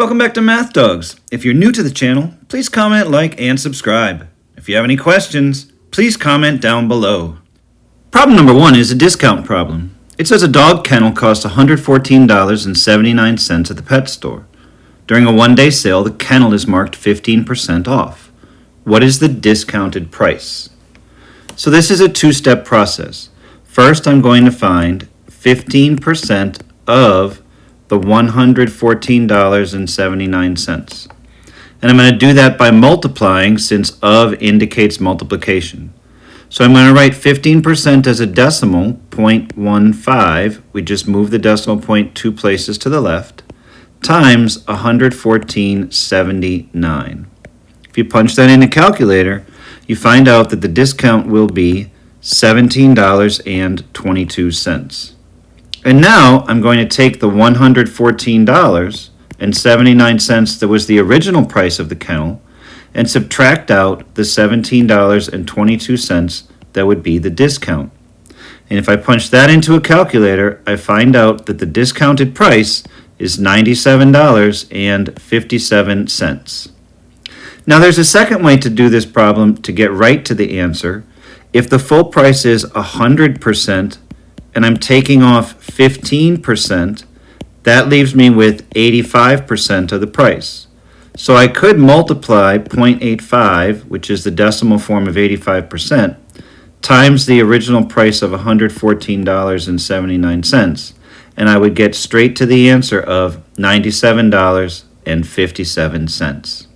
Welcome back to Math Dogs. If you're new to the channel, please comment, like, and subscribe. If you have any questions, please comment down below. Problem number 1 is a discount problem. It says a dog kennel costs $114.79 at the pet store. During a one-day sale, the kennel is marked 15% off. What is the discounted price? So this is a two-step process. First, I'm going to find 15% of the $114.79. And I'm going to do that by multiplying, since of indicates multiplication. So I'm going to write 15% as a decimal, 0.15. We just move the decimal point 2 places to the left, times 114.79. If you punch that in a calculator, you find out that the discount will be $17.22. And now I'm going to take the $114.79 that was the original price of the kennel and subtract out the $17.22 that would be the discount. And if I punch that into a calculator, I find out that the discounted price is $97.57. Now there's a second way to do this problem to get right to the answer. If the full price is 100%, and I'm taking off 15%, that leaves me with 85% of the price. So I could multiply 0.85, which is the decimal form of 85%, times the original price of $114.79, and I would get straight to the answer of $97.57.